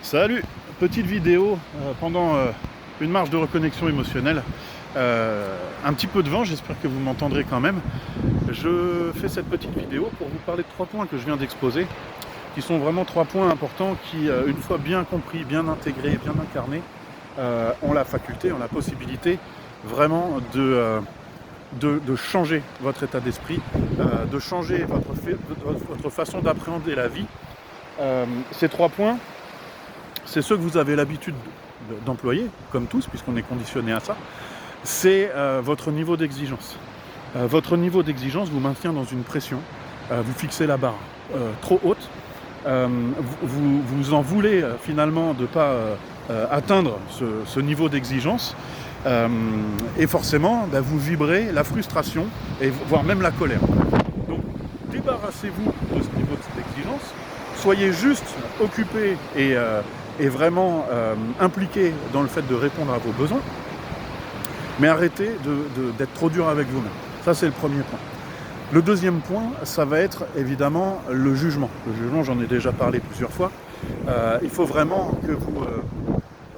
Salut, petite vidéo pendant une marche de reconnexion émotionnelle. Un petit peu de vent, j'espère que vous m'entendrez quand même. Je fais cette petite vidéo pour vous parler de 3 points que je viens d'exposer, qui sont vraiment 3 points importants qui, une fois bien compris, bien intégrés, bien incarnés, ont la faculté, ont la possibilité vraiment de changer votre état d'esprit, de changer votre façon d'appréhender la vie. Ces 3 points, c'est ceux que vous avez l'habitude d'employer, comme tous, puisqu'on est conditionné à ça. C'est votre niveau d'exigence. Votre niveau d'exigence vous maintient dans une pression. Vous fixez la barre trop haute. Vous en voulez finalement de ne pas atteindre ce niveau d'exigence. Et forcément, vous vibrez la frustration, et voire même la colère. Donc, débarrassez-vous de ce niveau d'exigence. Soyez juste occupé et vraiment impliqué dans le fait de répondre à vos besoins, mais arrêtez d'être trop dur avec vous-même. Ça, c'est le premier point. Le deuxième point, ça va être évidemment le jugement. Le jugement, j'en ai déjà parlé plusieurs fois. Il faut vraiment que vous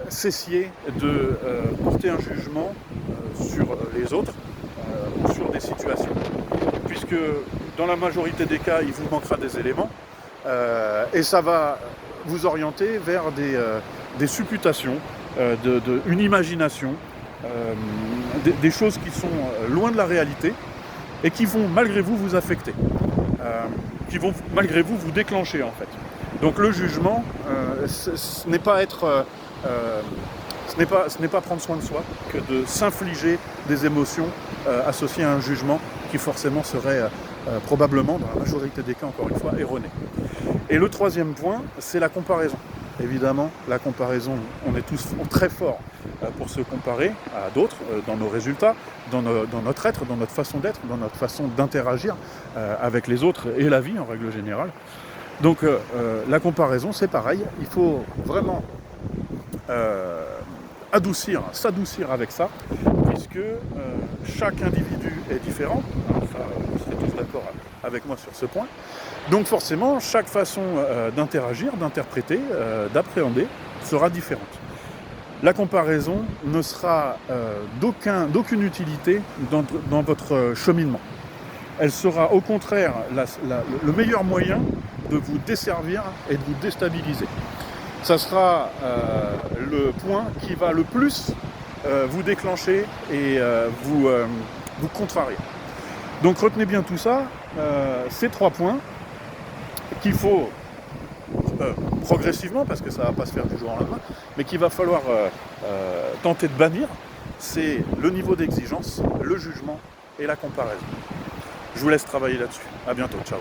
cessiez de porter un jugement sur les autres ou sur des situations, puisque dans la majorité des cas, il vous manquera des éléments et ça va vous orienter vers des supputations, une imagination, des choses qui sont loin de la réalité et qui vont malgré vous vous affecter, qui vont malgré vous vous déclencher en fait. Donc le jugement, ce n'est pas être, ce n'est pas prendre soin de soi que de s'infliger des émotions associées à un jugement qui forcément serait probablement, dans la majorité des cas encore une fois, erroné. Et le troisième point, c'est la comparaison. Évidemment, la comparaison, on est tous très forts pour se comparer à d'autres, dans nos résultats, dans notre être, dans notre façon d'être, dans notre façon d'interagir avec les autres et la vie en règle générale. Donc la comparaison, c'est pareil, il faut vraiment s'adoucir avec ça, puisque chaque individu est différent, enfin, vous serez tous d'accord avec moi sur ce point. Donc forcément, chaque façon d'interagir, d'interpréter, d'appréhender sera différente. La comparaison ne sera d'aucune utilité dans votre cheminement. Elle sera au contraire le meilleur moyen de vous desservir et de vous déstabiliser. Ça sera le point qui va le plus vous déclencher et vous contrarier. Donc retenez bien tout ça, ces 3 points qu'il faut progressivement, parce que ça ne va pas se faire du jour au lendemain, mais qu'il va falloir tenter de bannir, c'est le niveau d'exigence, le jugement et la comparaison. Je vous laisse travailler là-dessus. À bientôt, ciao.